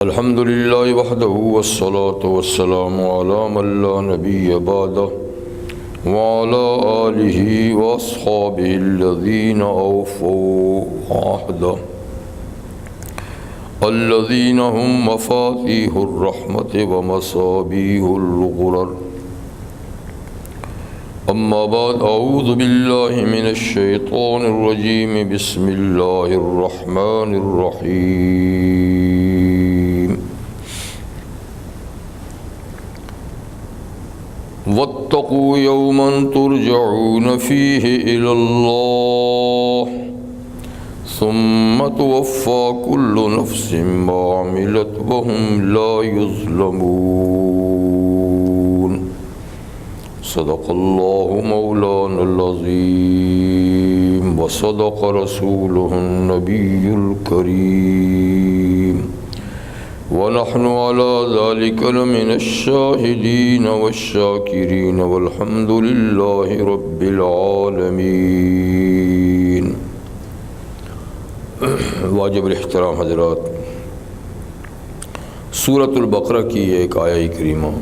الحمد لله وحده والصلاة والسلام على من لا نبي بعده وعلى آله وأصحابه الذين أوفوا عهده الذين هم مفاتيح الرحمة ومصابيح الغرر. أما بعد، أعوذ بالله من الشيطان الرجيم. بسم الله الرحمن الرحيم. واتقوا يوما ترجعون فيه إلى الله ثم توفى كل نفس ما عملت وهم لا يظلمون. صدق الله مولانا العظيم وصدق رسوله النبي الكريم ونحن على ذلك لمن الشاهدين والشاكرين والحمد لله رب العالمين. واجب الاحترام حضرات، سورۃ البقرہ کی ایک آیہ کریمہ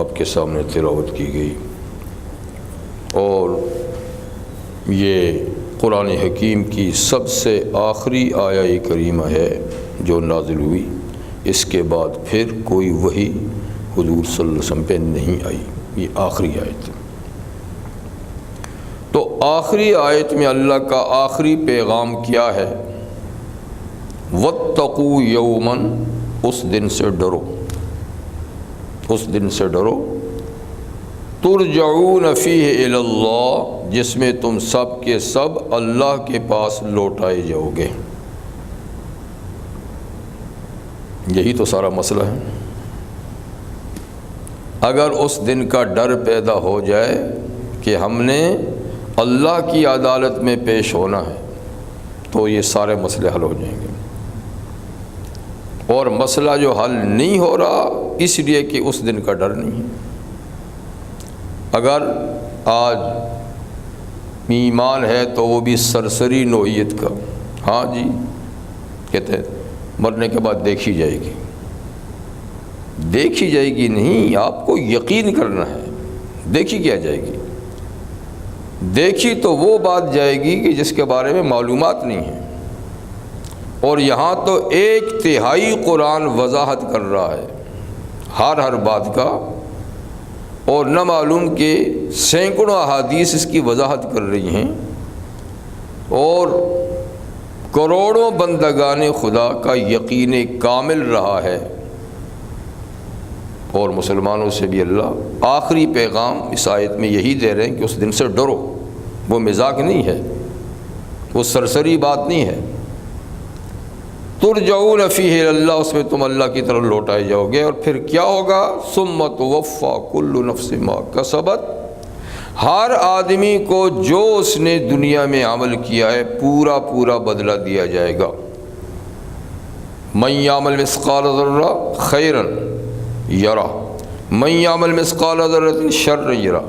آپ کے سامنے تلاوت کی گئی، اور یہ قرآن حکیم کی سب سے آخری آیہ کریمہ ہے جو نازل ہوئی. اس کے بعد پھر کوئی وحی حضور صلی اللہ علیہ وسلم پہ نہیں آئی. یہ آخری آیت. تو آخری آیت میں اللہ کا آخری پیغام کیا ہے؟ واتقوا یوما، اس دن سے ڈرو، اس دن سے ڈرو، ترجعون فیہ الی اللہ، جس میں تم سب کے سب اللہ کے پاس لوٹائے جاؤ گے. یہی تو سارا مسئلہ ہے. اگر اس دن کا ڈر پیدا ہو جائے کہ ہم نے اللہ کی عدالت میں پیش ہونا ہے تو یہ سارے مسئلے حل ہو جائیں گے. اور مسئلہ جو حل نہیں ہو رہا اس لیے کہ اس دن کا ڈر نہیں ہے. اگر آج ایمان ہے تو وہ بھی سرسری نوعیت کا، ہاں جی کہتے ہیں مرنے کے بعد دیکھی جائے گی. دیکھی جائے گی نہیں، آپ کو یقین کرنا ہے. دیکھی کیا جائے گی؟ دیکھی تو وہ بات جائے گی کہ جس کے بارے میں معلومات نہیں ہیں. اور یہاں تو 1/3 قرآن وضاحت کر رہا ہے ہر بات کا، اور نہ معلوم کہ سینکڑوں احادیث اس کی وضاحت کر رہی ہیں، اور کروڑوں بندگان خدا کا یقین کامل رہا ہے. اور مسلمانوں سے بھی اللہ آخری پیغام اس آیت میں یہی دے رہے ہیں کہ اس دن سے ڈرو. وہ مزاق نہیں ہے، وہ سرسری بات نہیں ہے. ترجعون فیہ اللہ، اس میں تم اللہ کی طرف لوٹائے جاؤ گے. اور پھر کیا ہوگا؟ ثم توفی کل نفس ما کسبت، ہر آدمی کو جو اس نے دنیا میں عمل کیا ہے پورا بدلہ دیا جائے گا. من یعمل مثقال ذرہ خیرا یرہ من یعمل مثقال ذرۃ شرا یرہ.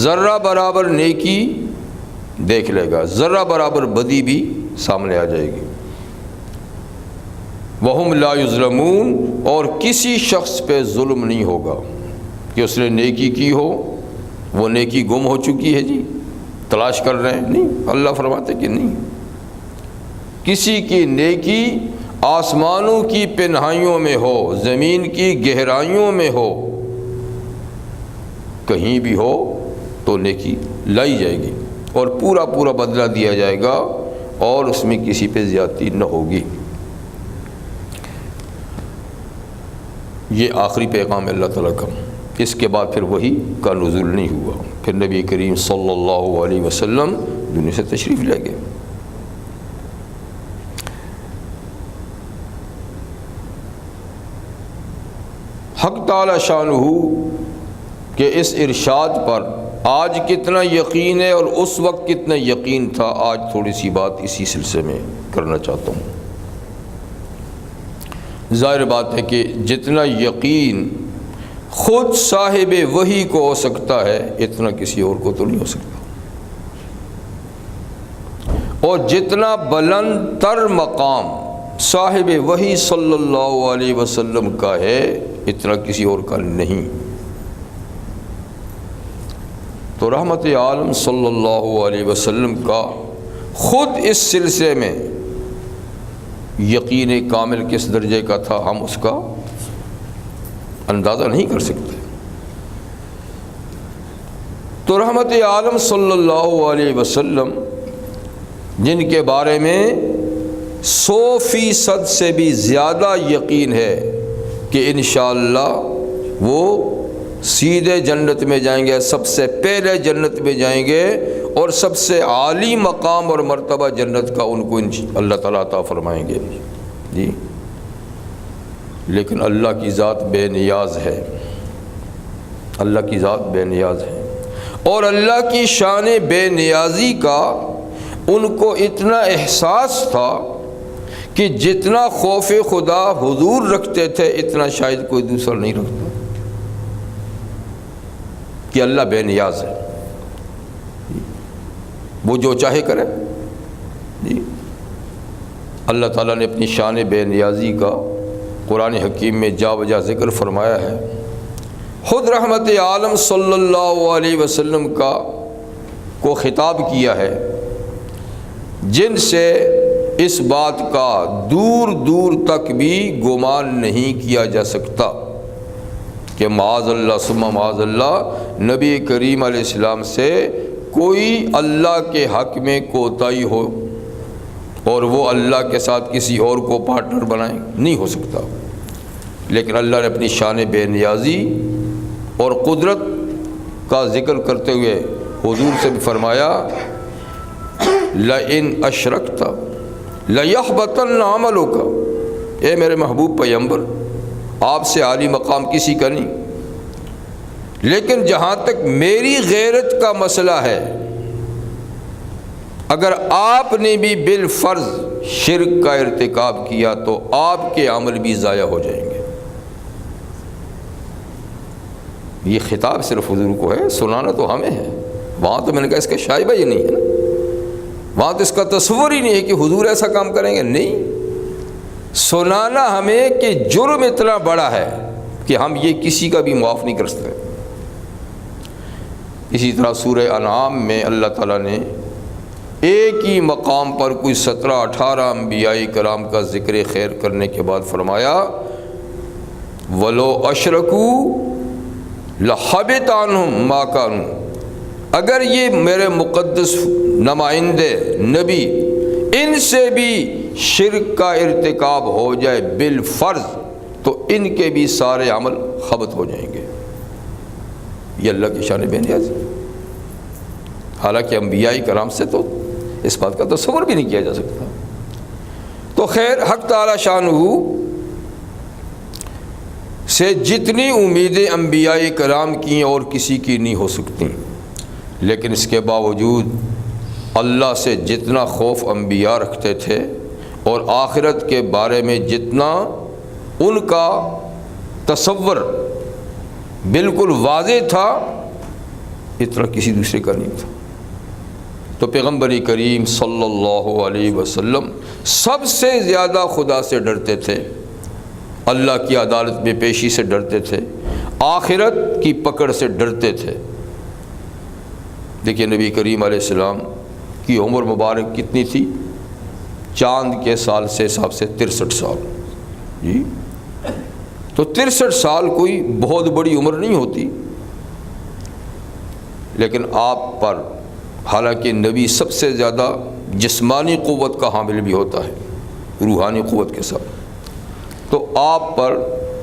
ذرہ برابر نیکی دیکھ لے گا، ذرہ برابر بدی بھی سامنے آ جائے گی. وہم لا یظلمون، اور کسی شخص پہ ظلم نہیں ہوگا کہ اس نے نیکی کی ہو، وہ نیکی گم ہو چکی ہے جی تلاش کر رہے ہیں. نہیں، اللہ فرماتے کہ نہیں. کسی کی نیکی آسمانوں کی پنہائیوں میں ہو، زمین کی گہرائیوں میں ہو، کہیں بھی ہو تو نیکی لائی جائے گی اور پورا بدلہ دیا جائے گا، اور اس میں کسی پہ زیادتی نہ ہوگی. یہ آخری پیغام ہے اللہ تعالیٰ کا. اس کے بعد پھر وحی کا نزول نہیں ہوا. پھر نبی کریم صلی اللہ علیہ وسلم دنیا سے تشریف لے گئے. حق تعالی شانہ کہ اس ارشاد پر آج کتنا یقین ہے اور اس وقت کتنا یقین تھا، آج تھوڑی سی بات اسی سلسلے میں کرنا چاہتا ہوں. ظاہر بات ہے کہ جتنا یقین خود صاحب وحی کو ہو سکتا ہے اتنا کسی اور کو تو نہیں ہو سکتا. اور جتنا بلند تر مقام صاحب وحی صلی اللہ علیہ وسلم کا ہے، اتنا کسی اور کا نہیں۔ تو رحمت عالم صلی اللہ علیہ وسلم کا خود اس سلسلے میں یقین کامل کس درجے کا تھا، ہم اس کا اندازہ نہیں کر سکتے۔ تو رحمت عالم صلی اللہ علیہ وسلم جن کے بارے میں 100% سے بھی زیادہ یقین ہے کہ انشاءاللہ وہ سیدھے جنت میں جائیں گے، سب سے پہلے جنت میں جائیں گے، اور سب سے عالی مقام اور مرتبہ جنت کا ان کو اللہ تعالیٰ عطا فرمائیں گے جی۔ لیکن اللہ کی ذات بے نیاز ہے، اللہ کی ذات بے نیاز ہے، اور اللہ کی شان بے نیازی کا ان کو اتنا احساس تھا کہ جتنا خوف خدا حضور رکھتے تھے اتنا شاید کوئی دوسرا نہیں رکھتا، کہ اللہ بے نیاز ہے، وہ جو چاہے کرے جی۔ اللہ تعالیٰ نے اپنی شان بے نیازی کا قرآن حکیم میں جا بجا ذکر فرمایا ہے۔ خود رحمت عالم صلی اللہ علیہ وسلم کو خطاب کیا ہے، جن سے اس بات کا دور دور تک بھی گمان نہیں کیا جا سکتا کہ معاذ اللہ ثم معاذ اللہ نبی کریم علیہ السلام سے کوئی اللہ کے حق میں کوتاہی ہو اور وہ اللہ کے ساتھ کسی اور کو پارٹنر بنائیں، نہیں ہو سکتا۔ لیکن اللہ نے اپنی شان بے نیازی اور قدرت کا ذکر کرتے ہوئے حضور سے بھی فرمایا لئن اشرکت لیحبطن عملک، اے میرے محبوب پیغمبر آپ سے عالی مقام کسی کا نہیں، لیکن جہاں تک میری غیرت کا مسئلہ ہے، اگر آپ نے بھی بالفرض شرک کا ارتکاب کیا تو آپ کے عمل بھی ضائع ہو جائیں گے۔ یہ خطاب صرف حضور کو ہے، سنانا تو ہمیں ہے۔ وہاں تو میں نے کہا اس کا شائبہ ہی نہیں ہے نا، وہاں تو اس کا تصور ہی نہیں ہے کہ حضور ایسا کام کریں گے، نہیں، سنانا ہمیں کہ جرم اتنا بڑا ہے کہ ہم یہ کسی کا بھی معاف نہیں کر سکتے۔ اسی طرح سورہ انعام میں اللہ تعالیٰ نے ایک ہی مقام پر کوئی 17-18 انبیاء کرام کا ذکر خیر کرنے کے بعد فرمایا وَلَوْ أَشْرَكُوا لَحَبِطَ عَنْهُمْ مَا كَانُوا، اگر یہ میرے مقدس نمائندے نبی ان سے بھی شرک کا ارتکاب ہو جائے بالفرض تو ان کے بھی سارے عمل خبط ہو جائیں گے۔ یہ اللہ کی شان بے نیاز ہے، حالانکہ انبیاء کرام سے تو اس بات کا تصور بھی نہیں کیا جا سکتا۔ تو خیر، حق تعالی شانہ سے جتنی امیدیں انبیاء کرام کی اور کسی کی نہیں ہو سکتی، لیکن اس کے باوجود اللہ سے جتنا خوف انبیاء رکھتے تھے اور آخرت کے بارے میں جتنا ان کا تصور بالکل واضح تھا، اتنا کسی دوسرے کا نہیں تھا۔ تو پیغمبر کریم صلی اللہ علیہ وسلم سب سے زیادہ خدا سے ڈرتے تھے، اللہ کی عدالت میں پیشی سے ڈرتے تھے، آخرت کی پکڑ سے ڈرتے تھے۔ دیکھیے نبی کریم علیہ السلام کی عمر مبارک کتنی تھی؟ چاند کے سال سے حساب سے 63 سال جی۔ تو 63 سال کوئی بہت بڑی عمر نہیں ہوتی، لیکن آپ پر حالانکہ نبی سب سے زیادہ جسمانی قوت کا حامل بھی ہوتا ہے روحانی قوت کے ساتھ، تو آپ پر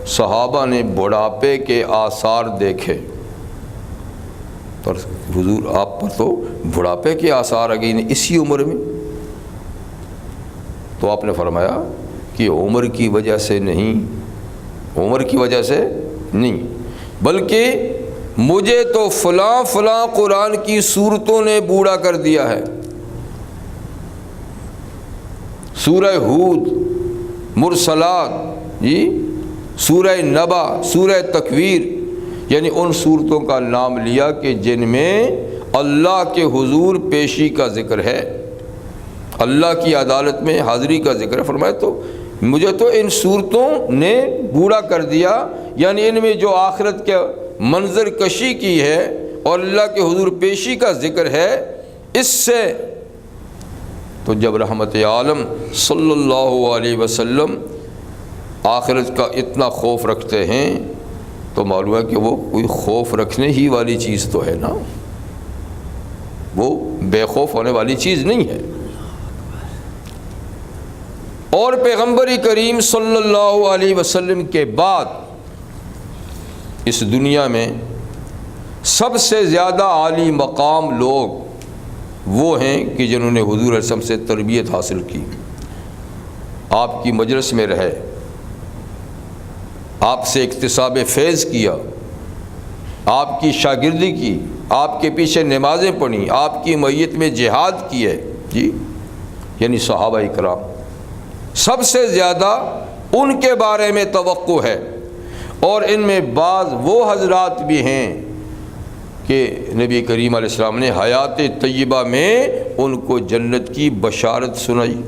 صحابہ نے بڑھاپے کے آثار دیکھے، پر حضور آپ پر تو بڑھاپے کے آثار آ گئی اسی عمر میں۔ تو آپ نے فرمایا کہ عمر کی وجہ سے نہیں، عمر کی وجہ سے نہیں، بلکہ مجھے تو فلاں فلاں قرآن کی صورتوں نے بوڑھا کر دیا ہے۔ سورہ ہود، مرسلات جی، سورہ نبا، سورہ تکویر، یعنی ان صورتوں کا نام لیا کہ جن میں اللہ کے حضور پیشی کا ذکر ہے، اللہ کی عدالت میں حاضری کا ذکر ہے۔ فرمایا تو مجھے تو ان صورتوں نے بوڑھا کر دیا، یعنی ان میں جو آخرت کے منظر کشی کی ہے اور اللہ کے حضور پیشی کا ذکر ہے، اس سے تو جب رحمت عالم صلی اللہ علیہ وسلم آخرت کا اتنا خوف رکھتے ہیں تو معلوم ہے کہ وہ کوئی خوف رکھنے ہی والی چیز تو ہے نا، وہ بے خوف ہونے والی چیز نہیں ہے۔ اور پیغمبر کریم صلی اللہ علیہ وسلم کے بعد اس دنیا میں سب سے زیادہ عالی مقام لوگ وہ ہیں کہ جنہوں نے حضور علیہ السلام سے تربیت حاصل کی، آپ کی مجلس میں رہے، آپ سے اکتساب فیض کیا، آپ کی شاگردی کی، آپ کے پیچھے نمازیں پڑھیں، آپ کی معیت میں جہاد کیے، جی یعنی صحابہ کرام، سب سے زیادہ ان کے بارے میں توقع ہے۔ اور ان میں بعض وہ حضرات بھی ہیں کہ نبی کریم علیہ السلام نے حیات طیبہ میں ان کو جنت کی بشارت سنائی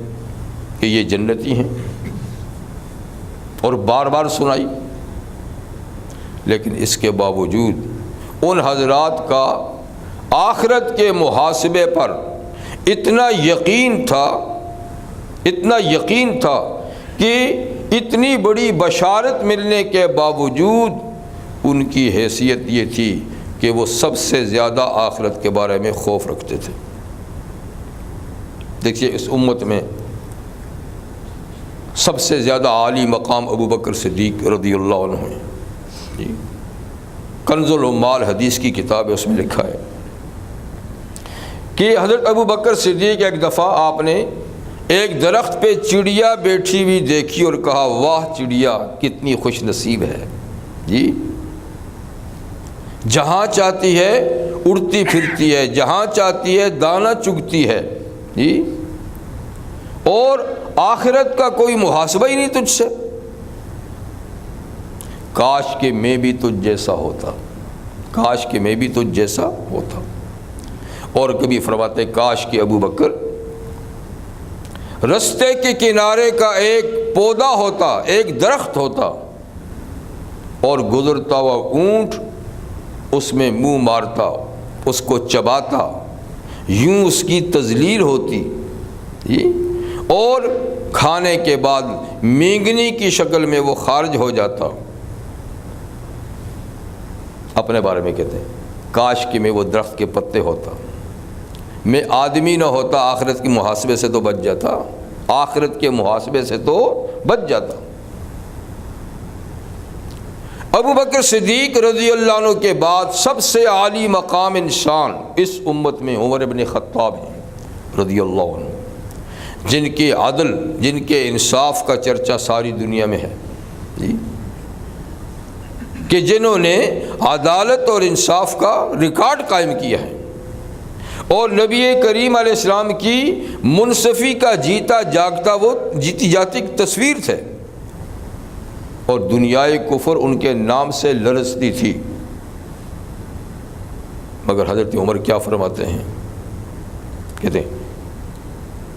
کہ یہ جنتی ہیں، اور بار بار سنائی، لیکن اس کے باوجود ان حضرات کا آخرت کے محاسبے پر اتنا یقین تھا کہ اتنی بڑی بشارت ملنے کے باوجود ان کی حیثیت یہ تھی کہ وہ سب سے زیادہ آخرت کے بارے میں خوف رکھتے تھے۔ دیکھیے اس امت میں سب سے زیادہ عالی مقام ابو بکر صدیق رضی اللہ عنہ ہیں، جی کنز العمال حدیث کی کتاب ہے، اس میں لکھا ہے کہ حضرت ابو بکر صدیق ایک دفعہ آپ نے ایک درخت پہ چڑیا بیٹھی ہوئی دیکھی اور کہا واہ چڑیا کتنی خوش نصیب ہے، جی جہاں چاہتی ہے اڑتی پھرتی ہے، جہاں چاہتی ہے دانہ چگتی ہے، جی اور آخرت کا کوئی محاسبہ ہی نہیں تجھ سے، کاش کہ میں بھی تجھ جیسا ہوتا، کاش کہ میں بھی تجھ جیسا ہوتا۔ اور کبھی فرماتے کاش کہ ابو بکر رستے کے کنارے کا ایک پودا ہوتا، ایک درخت ہوتا، اور گزرتا ہوا اونٹ اس میں منہ مارتا، اس کو چباتا، یوں اس کی تذلیل ہوتی، اور کھانے کے بعد مینگنی کی شکل میں وہ خارج ہو جاتا۔ اپنے بارے میں کہتے ہیں کاش کہ میں وہ درخت کے پتے ہوتا، میں آدمی نہ ہوتا، آخرت کے محاسبے سے تو بچ جاتا، آخرت کے محاسبے سے تو بچ جاتا۔ ابو بکر صدیق رضی اللہ عنہ کے بعد سب سے عالی مقام انسان اس امت میں عمر بن خطاب ہیں رضی اللہ عنہ، جن کے عدل، جن کے انصاف کا چرچا ساری دنیا میں ہے، جی کہ جنہوں نے عدالت اور انصاف کا ریکارڈ قائم کیا ہے، اور نبی کریم علیہ السلام کی منصفی کا جیتا جاگتا وہ جیتی جاتی تصویر تھے، اور دنیائے کفر ان کے نام سے لرزتی تھی۔ مگر حضرت عمر کیا فرماتے ہیں، کہتے ہیں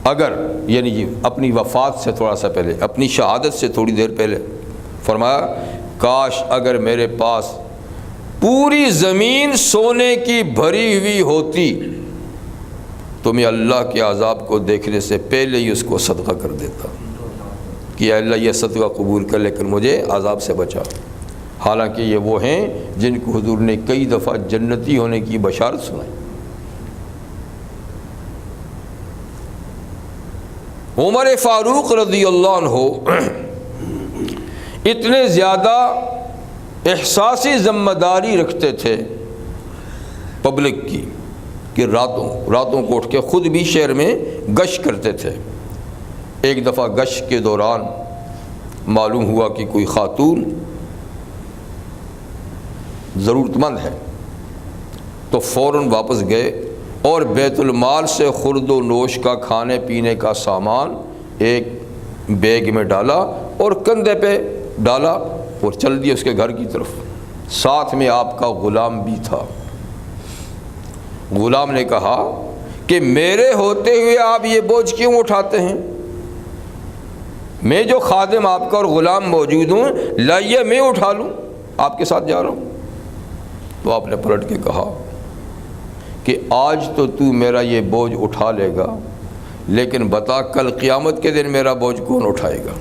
اگر یعنی اپنی وفات سے تھوڑا سا پہلے، اپنی شہادت سے تھوڑی دیر پہلے فرمایا کاش اگر میرے پاس پوری زمین سونے کی بھری ہوئی ہوتی تو میں اللہ کے عذاب کو دیکھنے سے پہلے ہی اس کو صدقہ کر دیتا کہ اللہ یہ صدقہ قبول کر لیکن مجھے عذاب سے بچا۔ حالانکہ یہ وہ ہیں جن کو حضور نے کئی دفعہ جنتی ہونے کی بشارت سنائی۔ عمر فاروق رضی اللہ عنہ اتنے زیادہ احساسی ذمہ داری رکھتے تھے پبلک کی کہ راتوں کو اٹھ کے خود بھی شہر میں گشت کرتے تھے۔ ایک دفعہ گشت کے دوران معلوم ہوا کہ کوئی خاتون ضرورت مند ہے، تو فوراً واپس گئے اور بیت المال سے خورد و نوش کا کھانے پینے کا سامان ایک بیگ میں ڈالا اور کندھے پہ ڈالا اور چل دیے اس کے گھر کی طرف۔ ساتھ میں آپ کا غلام بھی تھا۔ غلام نے کہا کہ میرے ہوتے ہوئے آپ یہ بوجھ کیوں اٹھاتے ہیں؟ میں جو خادم آپ کا اور غلام موجود ہوں، لائیے میں اٹھا لوں، آپ کے ساتھ جا رہا ہوں۔ تو آپ نے پلٹ کے کہا کہ آج تو میرا یہ بوجھ اٹھا لے گا، لیکن بتا کل قیامت کے دن میرا بوجھ کون اٹھائے گا؟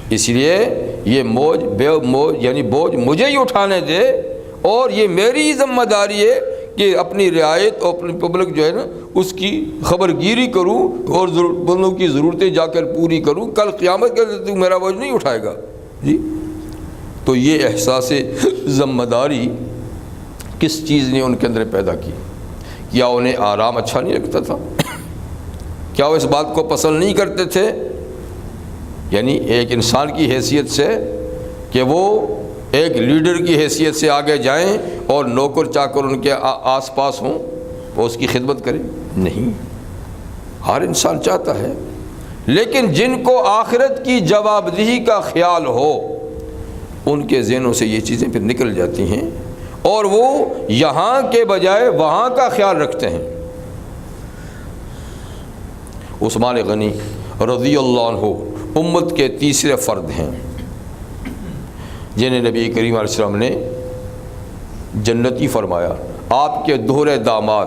اس لیے یہ بوجھ مجھے ہی اٹھانے دے، اور یہ میری ذمہ داری ہے کہ اپنی رعایت اور اپنی پبلک جو ہے نا اس کی خبر گیری کروں اور بندوں کی ضرورتیں جا کر پوری کروں، کل قیامت کے دن تو میرا بوجھ نہیں اٹھائے گا۔ جی، تو یہ احساس ذمہ داری کس چیز نے ان کے اندر پیدا کی؟ کیا انہیں آرام اچھا نہیں لگتا تھا؟ کیا وہ اس بات کو پسند نہیں کرتے تھے؟ یعنی ایک انسان کی حیثیت سے کہ وہ ایک لیڈر کی حیثیت سے آگے جائیں اور نوکر چاکر ان کے آس پاس ہوں، وہ اس کی خدمت کریں؟ نہیں، ہر انسان چاہتا ہے، لیکن جن کو آخرت کی جواب دہی کا خیال ہو ان کے ذہنوں سے یہ چیزیں پھر نکل جاتی ہیں، اور وہ یہاں کے بجائے وہاں کا خیال رکھتے ہیں۔ عثمان غنی رضی اللہ عنہ امت کے تیسرے فرد ہیں جنہیں نبی کریم علیہ السلام نے جنتی فرمایا۔ آپ کے دوہرے داماد،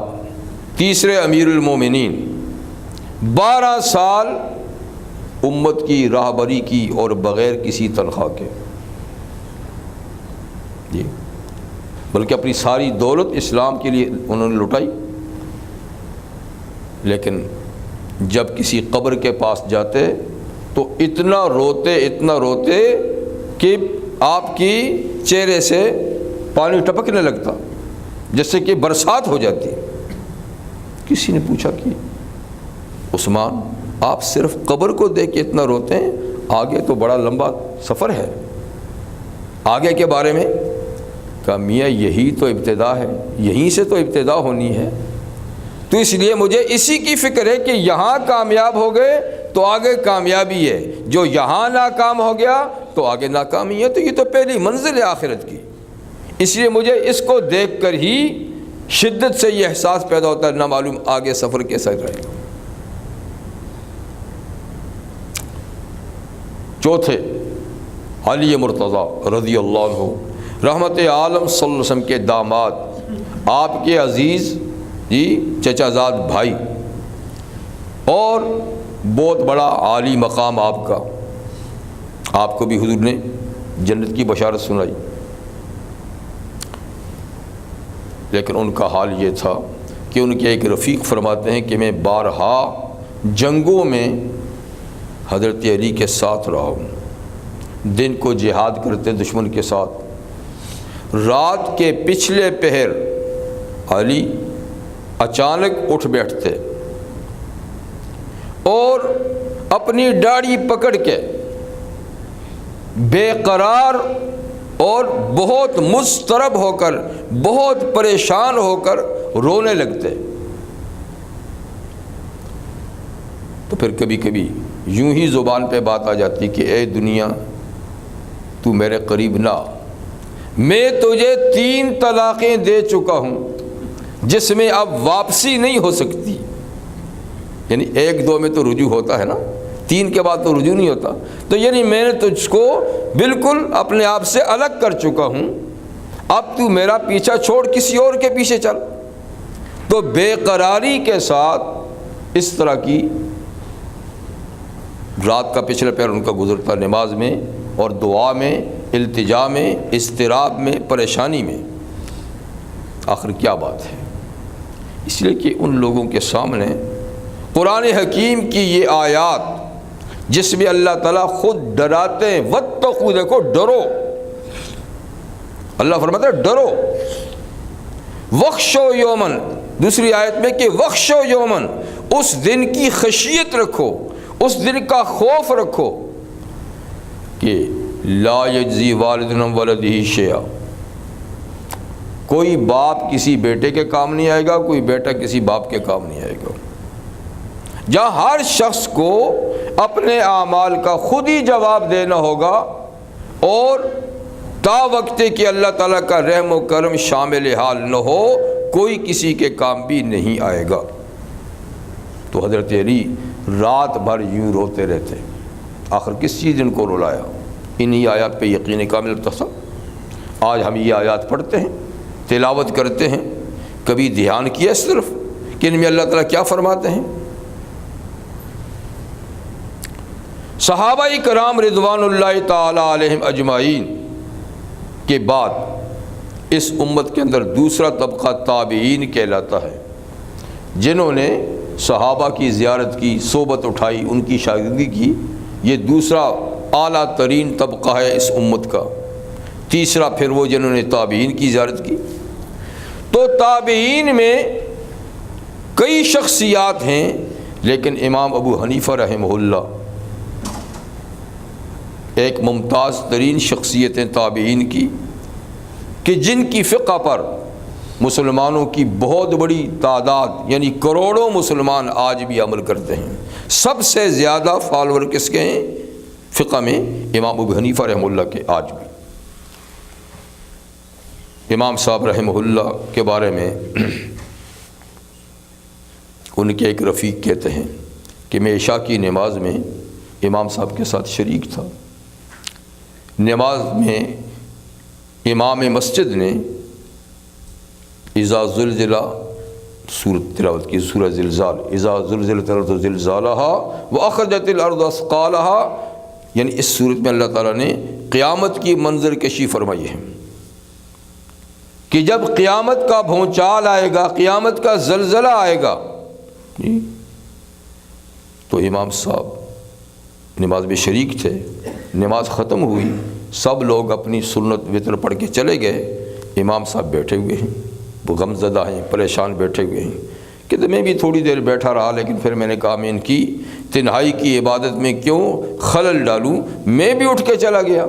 تیسرے امیر المومنین، 12 سال امت کی راہبری کی اور بغیر کسی تنخواہ کے، جی، بلکہ اپنی ساری دولت اسلام کے لیے انہوں نے لٹائی، لیکن جب کسی قبر کے پاس جاتے تو اتنا روتے کہ آپ کی چہرے سے پانی ٹپکنے لگتا، جیسے کہ برسات ہو جاتی۔ کسی نے پوچھا کہ عثمان، آپ صرف قبر کو دیکھ کے اتنا روتے ہیں، آگے تو بڑا لمبا سفر ہے، آگے کے بارے میں؟ کہا میاں یہی تو ابتدا ہے، یہیں سے تو ابتدا ہونی ہے، تو اس لیے مجھے اسی کی فکر ہے کہ یہاں کامیاب ہو گئے تو آگے کامیابی ہے، جو یہاں ناکام ہو گیا تو آگے ناکامی ہے، تو یہ تو پہلی منزل ہے آخرت کی۔ اس لیے مجھے اس کو دیکھ کر ہی شدت سے یہ احساس پیدا ہوتا ہے، نہ معلوم آگے سفر کیسا رہے گا۔ چوتھے، علی مرتضیٰ رضی اللہ عنہ، رحمت عالم صلی اللہ علیہ وسلم کے داماد، آپ کے عزیز چچا زاد بھائی، اور بہت بڑا عالی مقام آپ کا، آپ کو بھی حضور نے جنت کی بشارت سنائی، لیکن ان کا حال یہ تھا کہ ان کے ایک رفیق فرماتے ہیں کہ میں بارہا جنگوں میں حضرت علی کے ساتھ رہا ہوں، دن کو جہاد کرتے دشمن کے ساتھ، رات کے پچھلے پہر علی اچانک اٹھ بیٹھتے اور اپنی داڑھی پکڑ کے بے قرار اور بہت مضطرب ہو کر، بہت پریشان ہو کر رونے لگتے۔ تو پھر کبھی کبھی یوں ہی زبان پہ بات آ جاتی کہ اے دنیا تو میرے قریب نہ، میں تجھے 3 طلاقیں دے چکا ہوں جس میں اب واپسی نہیں ہو سکتی، یعنی 1-2 میں تو رجوع ہوتا ہے نا، 3 کے بعد تو رجوع نہیں ہوتا، تو یعنی میں نے تجھ کو بالکل اپنے آپ سے الگ کر چکا ہوں، اب تو میرا پیچھا چھوڑ کسی اور کے پیچھے چل۔ تو بے قراری کے ساتھ اس طرح کی رات کا پچھلا پہر ان کا گزرتا، نماز میں اور دعا میں، التجا میں، اضطراب میں، پریشانی میں۔ آخر کیا بات ہے؟ اس لیے کہ ان لوگوں کے سامنے قرآن حکیم کی یہ آیات جس میں اللہ تعالیٰ خود ڈراتے ہیں، واتقوا، دیکھو ڈرو، اللہ فرماتا ہے ڈرو، وخشو یومن، دوسری آیت میں کہ وخشو یومن، اس دن کی خشیت رکھو، اس دن کا خوف رکھو کہ لا یجزی والد عن ولدہ شیئا، کوئی باپ کسی بیٹے کے کام نہیں آئے گا، کوئی بیٹا کسی باپ کے کام نہیں آئے گا، جہاں ہر شخص کو اپنے اعمال کا خود ہی جواب دینا ہوگا، اور تا وقت کہ اللہ تعالیٰ کا رحم و کرم شامل حال نہ ہو کوئی کسی کے کام بھی نہیں آئے گا۔ تو حضرت علی رات بھر یوں روتے رہتے، آخر کس چیز ان کو رلایا؟ انہی آیات پہ یقین کامل تھا۔ آج ہم یہ آیات پڑھتے ہیں، تلاوت کرتے ہیں، کبھی دھیان کیا اس طرف کہ ان میں اللہ تعالیٰ کیا فرماتے ہیں؟ صحابہ کرام رضوان اللہ تعالی علیہم اجمعین کے بعد اس امت کے اندر دوسرا طبقہ تابعین کہلاتا ہے، جنہوں نے صحابہ کی زیارت کی، صحبت اٹھائی، ان کی شاگردی کی۔ یہ دوسرا اعلیٰ ترین طبقہ ہے اس امت کا۔ تیسرا پھر وہ جنہوں نے تابعین کی زیارت کی۔ تو تابعین میں کئی شخصیات ہیں، لیکن امام ابو حنیفہ رحمہ اللہ ایک ممتاز ترین شخصیتیں تابعین کی، کہ جن کی فقہ پر مسلمانوں کی بہت بڑی تعداد یعنی کروڑوں مسلمان آج بھی عمل کرتے ہیں۔ سب سے زیادہ فالوور کس کے ہیں فقہ میں؟ امام ابو حنیفہ رحمہ اللہ کے آج بھی۔ امام صاحب رحمہ اللہ کے بارے میں ان کے ایک رفیق کہتے ہیں کہ میں عشاء کی نماز میں امام صاحب کے ساتھ شریک تھا۔ نماز میں امام مسجد نے اذا زلزلہ سورۃ تلاوت کی، سورہ زلزال، اذا زلزلت الارض زلزالها واخرجت الارض اثقالها، یعنی اس سورت میں اللہ تعالیٰ نے قیامت کی منظر کشی فرمائی ہے کہ جب قیامت کا بھونچال آئے گا، قیامت کا زلزلہ آئے گا، تو امام صاحب نماز میں شریک تھے۔ نماز ختم ہوئی، سب لوگ اپنی سنت وطر پڑھ کے چلے گئے، امام صاحب بیٹھے ہوئے ہیں، وہ غم زدہ ہیں، پریشان بیٹھے ہوئے ہیں۔ کہ میں بھی تھوڑی دیر بیٹھا رہا، لیکن پھر میں نے کہا میں ان کی تنہائی کی عبادت میں کیوں خلل ڈالوں، میں بھی اٹھ کے چلا گیا۔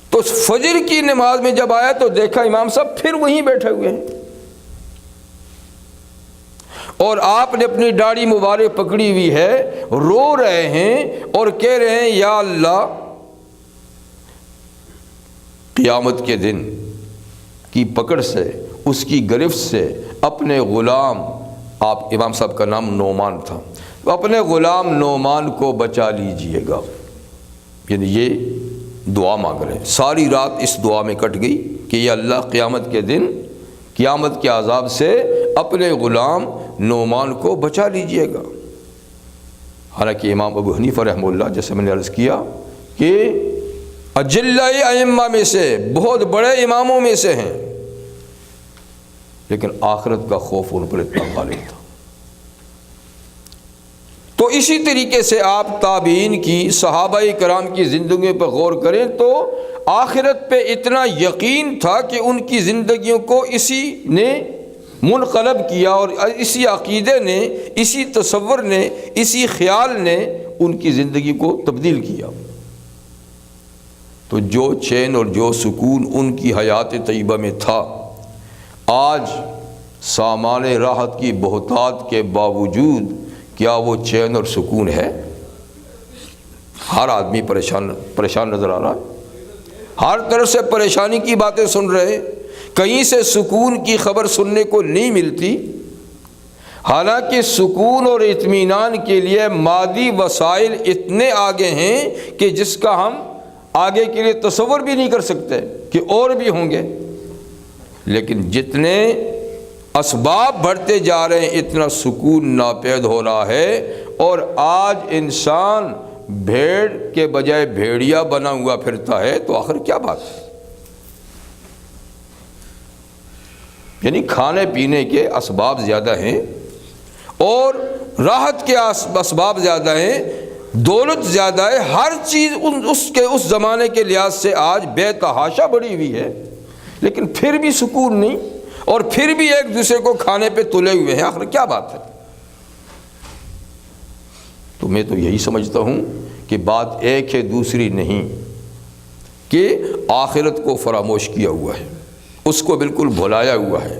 تو فجر کی نماز میں جب آیا تو دیکھا امام صاحب پھر وہیں بیٹھے ہوئے ہیں، اور آپ نے اپنی داڑھی مبارک پکڑی ہوئی ہے، رو رہے ہیں اور کہہ رہے ہیں یا اللہ، قیامت کے دن کی پکڑ سے، اس کی گرفت سے اپنے غلام، آپ امام صاحب کا نام نعمان تھا، اپنے غلام نعمان کو بچا لیجئے گا۔ یعنی یہ دعا مانگ رہے ہیں۔ ساری رات اس دعا میں کٹ گئی کہ یا اللہ قیامت کے دن، قیامت کے عذاب سے اپنے غلام نعمان کو بچا لیجئے گا۔ حالانکہ امام ابو حنیفہ رحمہ اللہ، جیسے میں نے عرض کیا، کہ اجلہ ائمہ میں سے، بہت بڑے اماموں میں سے ہیں، لیکن آخرت کا خوف ان پر اتنا غالب تھا۔ تو اسی طریقے سے آپ تابعین کی، صحابہ کرام کی زندگیوں پر غور کریں تو آخرت پہ اتنا یقین تھا کہ ان کی زندگیوں کو اسی نے منقلب کیا، اور اسی عقیدے نے، اسی تصور نے، اسی خیال نے ان کی زندگی کو تبدیل کیا۔ تو جو چین اور جو سکون ان کی حیات طیبہ میں تھا، آج سامان راحت کی بہتات کے باوجود کیا وہ چین اور سکون ہے؟ ہر آدمی پریشان نظر آ رہا ہے، ہر طرف سے پریشانی کی باتیں سن رہے، کہیں سے سکون کی خبر سننے کو نہیں ملتی۔ حالانکہ سکون اور اطمینان کے لیے مادی وسائل اتنے آگے ہیں کہ جس کا ہم آگے کے لیے تصور بھی نہیں کر سکتے کہ اور بھی ہوں گے، لیکن جتنے اسباب بڑھتے جا رہے ہیں اتنا سکون ناپید ہو رہا ہے، اور آج انسان بھیڑ کے بجائے بھیڑیا بنا ہوا پھرتا ہے، تو آخر کیا بات ہے؟ یعنی کھانے پینے کے اسباب زیادہ ہیں اور راحت کے اسباب زیادہ ہیں، دولت زیادہ ہے، ہر چیز اس زمانے کے لحاظ سے آج بے تحاشا بڑھی ہوئی ہے، لیکن پھر بھی سکون نہیں، اور پھر بھی ایک دوسرے کو کھانے پہ تلے ہوئے ہیں۔ آخر کیا بات ہے؟ تو میں تو یہی سمجھتا ہوں کہ بات ایک ہے، دوسری نہیں، کہ آخرت کو فراموش کیا ہوا ہے، اس کو بالکل بھلایا ہوا ہے،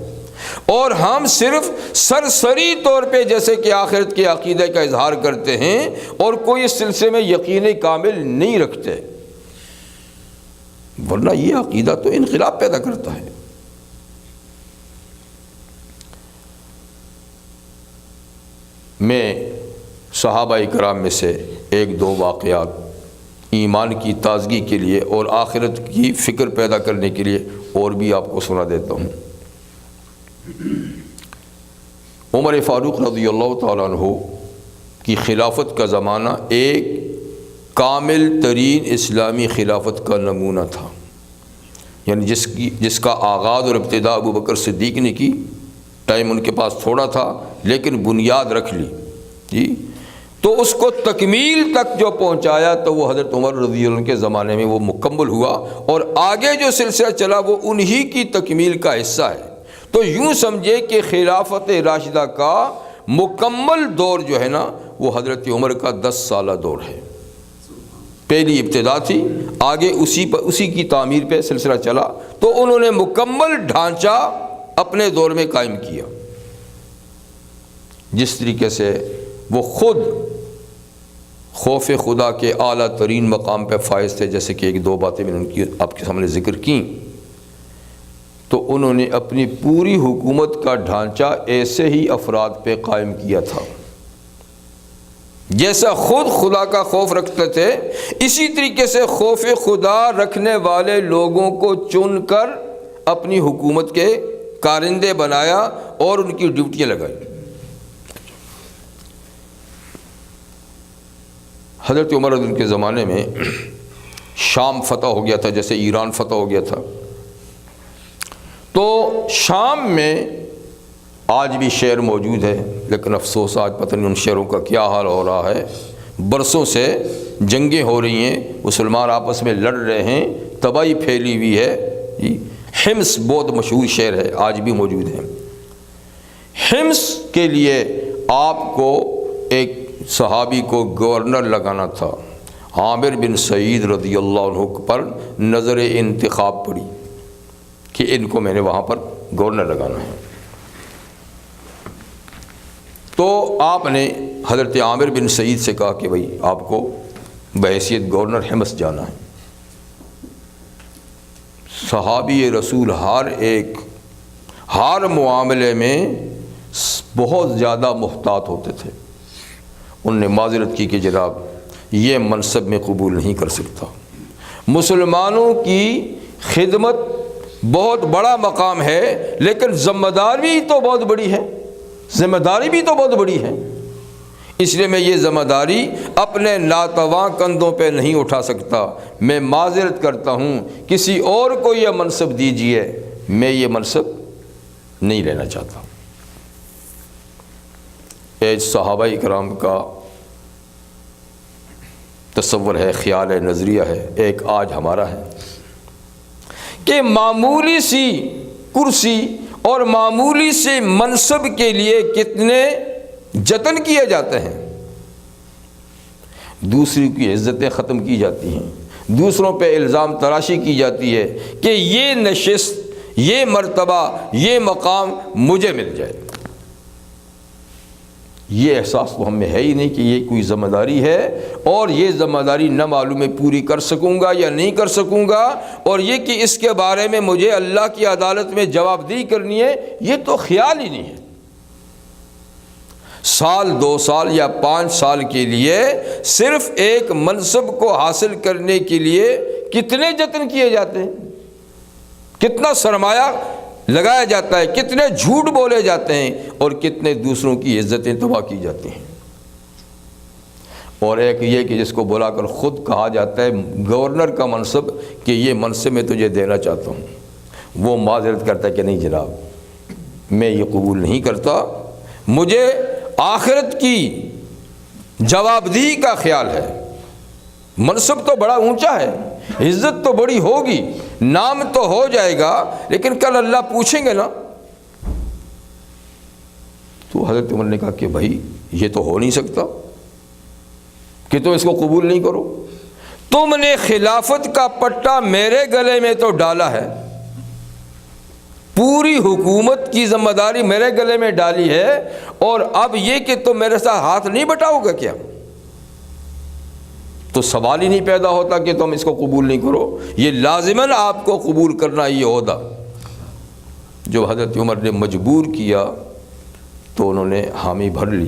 اور ہم صرف سرسری طور پہ جیسے کہ آخرت کے عقیدے کا اظہار کرتے ہیں اور کوئی اس سلسلے میں یقین کامل نہیں رکھتے، ورنہ یہ عقیدہ تو انقلاب پیدا کرتا ہے۔ میں صحابہ کرام میں سے ایک دو واقعات ایمان کی تازگی کے لیے اور آخرت کی فکر پیدا کرنے کے لیے اور بھی آپ کو سنا دیتا ہوں۔ عمر فاروق رضی اللہ تعالیٰ عنہ کی خلافت کا زمانہ ایک کامل ترین اسلامی خلافت کا نمونہ تھا، یعنی جس کا آغاز اور ابتدا ابو بکر صدیق نے کی۔ ٹائم ان کے پاس تھوڑا تھا لیکن بنیاد رکھ لی جی، تو اس کو تکمیل تک جو پہنچایا تو وہ حضرت عمر رضی اللہ عنہ کے زمانے میں وہ مکمل ہوا، اور آگے جو سلسلہ چلا وہ انہی کی تکمیل کا حصہ ہے۔ تو یوں سمجھے کہ خلافت راشدہ کا مکمل دور جو ہے نا وہ حضرت عمر کا 10 سالہ دور ہے۔ پہلی ابتدا تھی، آگے اسی کی تعمیر پہ سلسلہ چلا، تو انہوں نے مکمل ڈھانچہ اپنے دور میں قائم کیا۔ جس طریقے سے وہ خود خوف خدا کے اعلیٰ ترین مقام پہ فائز تھے، جیسے کہ ایک دو باتیں میں نے ان کی آپ کے سامنے ذکر کیں، تو انہوں نے اپنی پوری حکومت کا ڈھانچہ ایسے ہی افراد پہ قائم کیا تھا جیسا خود خدا کا خوف رکھتے تھے، اسی طریقے سے خوف خدا رکھنے والے لوگوں کو چن کر اپنی حکومت کے کارندے بنایا اور ان کی ڈیوٹیاں لگائی۔ حضرت عمر رضی اللہ عنہ کے زمانے میں شام فتح ہو گیا تھا، جیسے ایران فتح ہو گیا تھا، تو شام میں آج بھی شہر موجود ہے، لیکن افسوس آج پتہ نہیں ان شہروں کا کیا حال ہو رہا ہے۔ برسوں سے جنگیں ہو رہی ہیں، مسلمان آپس میں لڑ رہے ہیں، تباہی پھیلی ہوئی ہے جی۔ حمص بہت مشہور شہر ہے، آج بھی موجود ہے۔ حمص کے لیے آپ کو ایک صحابی کو گورنر لگانا تھا، عامر بن سعید رضی اللہ عنہ پر نظر انتخاب پڑی کہ ان کو میں نے وہاں پر گورنر لگانا ہے۔ تو آپ نے حضرت عامر بن سعید سے کہا کہ بھائی آپ کو بحیثیت گورنر حمص جانا ہے۔ صحابی رسول ہر معاملے میں بہت زیادہ محتاط ہوتے تھے۔ ان نے معذرت کی کہ جناب یہ منصب میں قبول نہیں کر سکتا، مسلمانوں کی خدمت بہت بڑا مقام ہے، لیکن ذمہ داری بھی تو بہت بڑی ہے، اس لیے میں یہ ذمہ داری اپنے ناتواں کندھوں پہ نہیں اٹھا سکتا، میں معذرت کرتا ہوں، کسی اور کو یہ منصب دیجئے، میں یہ منصب نہیں لینا چاہتا۔ ایک صحابہ کرام کا تصور ہے، خیال ہے، نظریہ ہے، ایک آج ہمارا ہے کہ معمولی سی کرسی اور معمولی سے منصب کے لیے کتنے جتن کیے جاتے ہیں، دوسری کی عزتیں ختم کی جاتی ہیں، دوسروں پہ الزام تراشی کی جاتی ہے کہ یہ نشست، یہ مرتبہ، یہ مقام مجھے مل جائے۔ یہ احساس تو ہم میں ہے ہی نہیں کہ یہ کوئی ذمہ داری ہے، اور یہ ذمہ داری نہ معلوم ہے پوری کر سکوں گا یا نہیں کر سکوں گا، اور یہ کہ اس کے بارے میں مجھے اللہ کی عدالت میں جواب دہی کرنی ہے، یہ تو خیال ہی نہیں ہے۔ سال 2 سال یا 5 سال کے لیے صرف ایک منصب کو حاصل کرنے کے لیے کتنے جتن کیے جاتے ہیں، کتنا سرمایہ لگایا جاتا ہے، کتنے جھوٹ بولے جاتے ہیں، اور کتنے دوسروں کی عزتیں تباہ کی جاتی ہیں۔ اور ایک یہ کہ جس کو بلا کر خود کہا جاتا ہے گورنر کا منصب کہ یہ منصب میں تجھے دینا چاہتا ہوں، وہ معذرت کرتا ہے کہ نہیں جناب میں یہ قبول نہیں کرتا، مجھے آخرت کی جواب دہی کا خیال ہے۔ منصب تو بڑا اونچا ہے، عزت تو بڑی ہوگی، نام تو ہو جائے گا، لیکن کل اللہ پوچھیں گے نا۔ تو حضرت عمر نے کہا کہ بھائی یہ تو ہو نہیں سکتا کہ تم اس کو قبول نہیں کرو، تم نے خلافت کا پٹا میرے گلے میں تو ڈالا ہے، پوری حکومت کی ذمہ داری میرے گلے میں ڈالی ہے، اور اب یہ کہ تم میرے ساتھ ہاتھ نہیں بٹاؤ گے کیا؟ تو سوال ہی نہیں پیدا ہوتا کہ تم اس کو قبول نہیں کرو، یہ لازماً آپ کو قبول کرنا یہ عہدہ۔ جو حضرت عمر نے مجبور کیا تو انہوں نے حامی بھر لی،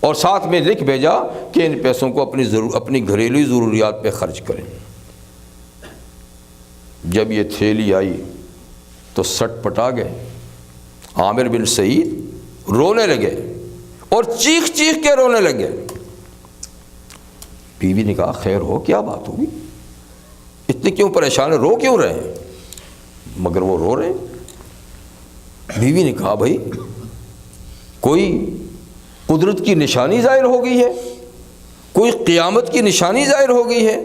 اور ساتھ میں لکھ بھیجا کہ ان پیسوں کو اپنی گھریلو ضروریات پہ خرچ کریں۔ جب یہ تھیلی آئی تو سٹ پٹا گئے، عامر بن سعید رونے لگے اور چیخ چیخ کے رونے لگے۔ بیوی نے کہا خیر ہو، کیا بات ہوگی، اتنے کیوں پریشان ہیں، رو کیوں رہے ہیں؟ مگر وہ رو رہے ہیں۔ بیوی نے کہا بھائی کوئی قدرت کی نشانی ظاہر ہو گئی ہے، کوئی قیامت کی نشانی ظاہر ہو گئی ہے؟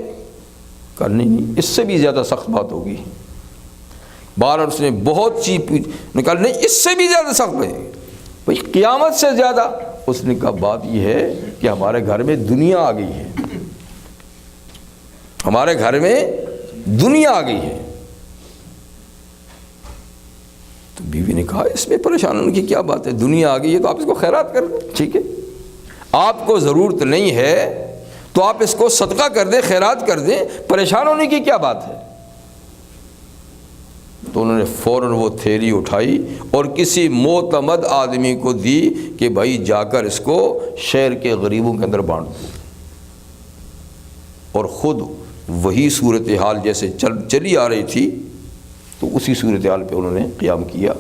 کہا نہیں، اس سے بھی زیادہ سخت بات ہوگی۔ بار اس نے بہت چیز کہا نہیں، اس سے بھی زیادہ سخت ہے بھائی، قیامت سے زیادہ۔ اس نے کہا بات یہ ہے کہ ہمارے گھر میں دنیا آ گئی ہے، ہمارے گھر میں دنیا آ گئی ہے۔ تو بیوی نے کہا اس میں پریشان ہونے کی کیا بات ہے، دنیا آ گئی ہے تو آپ اس کو خیرات کر دیں، ٹھیک ہے، آپ کو ضرورت نہیں ہے تو آپ اس کو صدقہ کر دیں، خیرات کر دیں، پریشان ہونے کی کیا بات ہے؟ تو انہوں نے فوراً وہ تھیلی اٹھائی اور کسی معتمد آدمی کو دی کہ بھائی جا کر اس کو شہر کے غریبوں کے اندر بانٹ دو، اور خود وہی صورتحال جیسے چلی آ رہی تھی تو اسی صورتحال پہ انہوں نے قیام کیا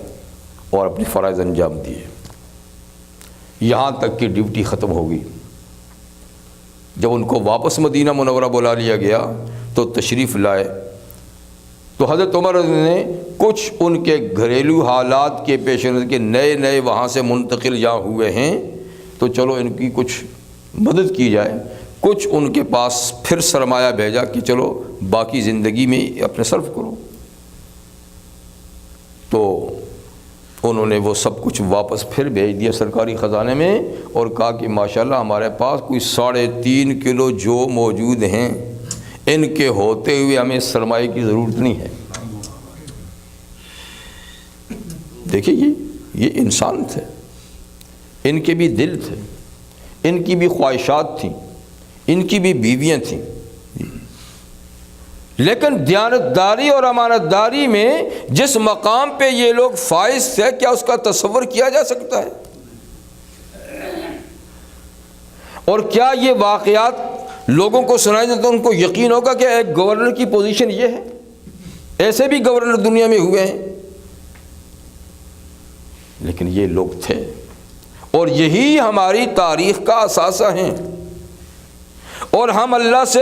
اور اپنے فرائض انجام دیے، یہاں تک کہ ڈیوٹی ختم ہو گئی۔ جب ان کو واپس مدینہ منورہ بلا لیا گیا تو تشریف لائے تو حضرت عمر نے کچھ ان کے گھریلو حالات کے پیش نظر کے نئے وہاں سے منتقل جہاں ہوئے ہیں تو چلو ان کی کچھ مدد کی جائے، کچھ ان کے پاس پھر سرمایہ بھیجا کہ چلو باقی زندگی میں اپنے صرف کرو۔ تو انہوں نے وہ سب کچھ واپس پھر بھیج دیا سرکاری خزانے میں اور کہا کہ ماشاءاللہ ہمارے پاس کوئی 3.5 کلو جو موجود ہیں، ان کے ہوتے ہوئے ہمیں سرمایہ کی ضرورت نہیں ہے۔ دیکھیے یہ انسان تھے، ان کے بھی دل تھے، ان کی بھی خواہشات تھیں، ان کی بھی بیویاں تھیں، لیکن دیانتداری اور امانت داری میں جس مقام پہ یہ لوگ فائز تھے، کیا اس کا تصور کیا جا سکتا ہے؟ اور کیا یہ واقعات لوگوں کو سنائے جائیں تو ان کو یقین ہوگا کہ ایک گورنر کی پوزیشن یہ ہے؟ ایسے بھی گورنر دنیا میں ہوئے ہیں، لیکن یہ لوگ تھے، اور یہی ہماری تاریخ کا اثاثہ ہیں، اور ہم اللہ سے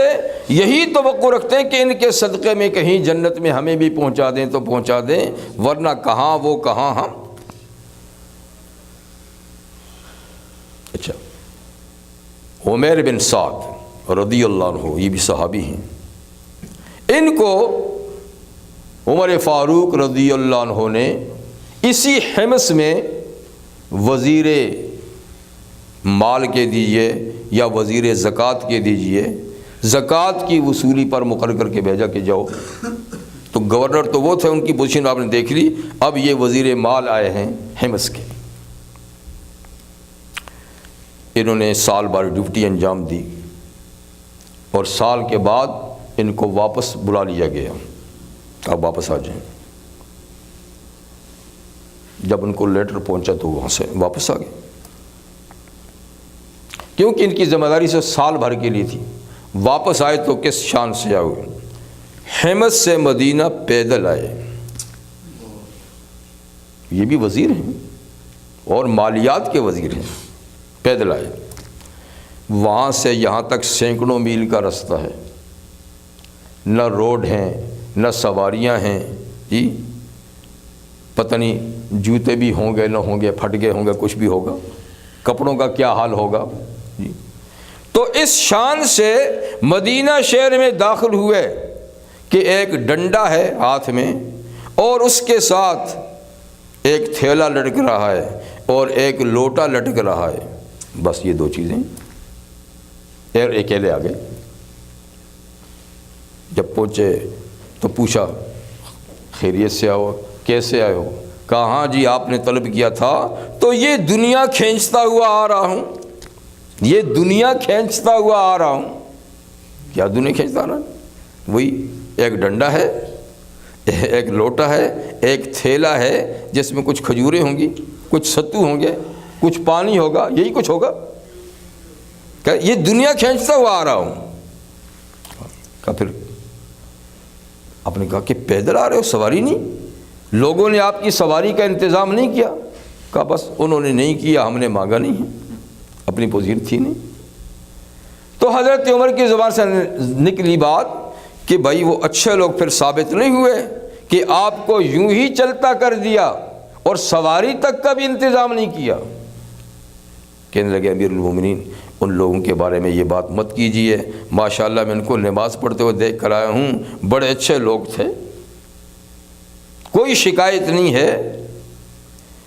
یہی توقع رکھتے ہیں کہ ان کے صدقے میں کہیں جنت میں ہمیں بھی پہنچا دیں تو پہنچا دیں، ورنہ کہاں وہ کہاں ہم۔ اچھا، عمیر بن سعد رضی اللہ عنہ، یہ بھی صحابی ہیں، ان کو عمر فاروق رضی اللہ عنہ نے اسی حمص میں وزیر مال کے دیجئے یا وزیر زکوٰۃ کے دیجئے، زکوٰۃ کی وصولی پر مقرر کر کے بھیجا کہ جاؤ۔ تو گورنر تو وہ تھے، ان کی پوزیشن آپ نے دیکھ لی، اب یہ وزیر مال آئے ہیں حمص کے۔ انہوں نے سال بھر ڈیوٹی انجام دی اور سال کے بعد ان کو واپس بلا لیا گیا، آپ واپس آ جائیں۔ جب ان کو لیٹر پہنچا تو وہاں سے واپس آ گئے، کیونکہ ان کی ذمہ داری سے سال بھر کے لیے تھی۔ واپس آئے تو کس شان سے آئے؟ حمص سے مدینہ پیدل آئے، یہ بھی وزیر ہیں اور مالیات کے وزیر ہیں، پیدل آئے۔ وہاں سے یہاں تک سینکڑوں میل کا رستہ ہے، نہ روڈ ہیں نہ سواریاں ہیں، جی پتہ نہیں جوتے بھی ہوں گے نہ ہوں گے، پھٹ گئے ہوں گے، کچھ بھی ہوگا، کپڑوں کا کیا حال ہوگا جی۔ تو اس شان سے مدینہ شہر میں داخل ہوئے کہ ایک ڈنڈا ہے ہاتھ میں اور اس کے ساتھ ایک تھیلا لٹک رہا ہے اور ایک لوٹا لٹک رہا ہے، بس یہ دو چیزیں۔ اکیلے آ گئے، جب پہنچے تو پوچھا خیریت سے آؤ، کیسے آئے ہو؟ کہا ہاں جی آپ نے طلب کیا تھا تو یہ دنیا کھینچتا ہوا آ رہا ہوں، یہ دنیا کھینچتا ہوا آ رہا ہوں۔ کیا دنیا کھینچتا آ رہا ہے؟ وہی ایک ڈنڈا ہے، ایک لوٹا ہے، ایک تھیلا ہے جس میں کچھ کھجوریں ہوں گی، کچھ ستو ہوں گے، کچھ پانی ہوگا، یہی کچھ ہوگا۔ کہ یہ دنیا کھینچتا ہوا آ رہا ہوں. کہا پھر آپ نے کہا کہ پیدل آ رہے ہو, سواری نہیں؟ لوگوں نے آپ کی سواری کا انتظام نہیں کیا؟ کہا بس انہوں نے نہیں کیا, ہم نے مانگا نہیں ہے, اپنی پوزیشن تھی نہیں. تو حضرت عمر کی زبان سے نکلی بات کہ بھائی وہ اچھے لوگ پھر ثابت نہیں ہوئے کہ آپ کو یوں ہی چلتا کر دیا اور سواری تک کا بھی انتظام نہیں کیا. کہنے لگے امیر المومنین ان لوگوں کے بارے میں یہ بات مت کیجئے, ماشاءاللہ میں ان کو نماز پڑھتے ہوئے دیکھ کر آیا ہوں, بڑے اچھے لوگ تھے, کوئی شکایت نہیں ہے,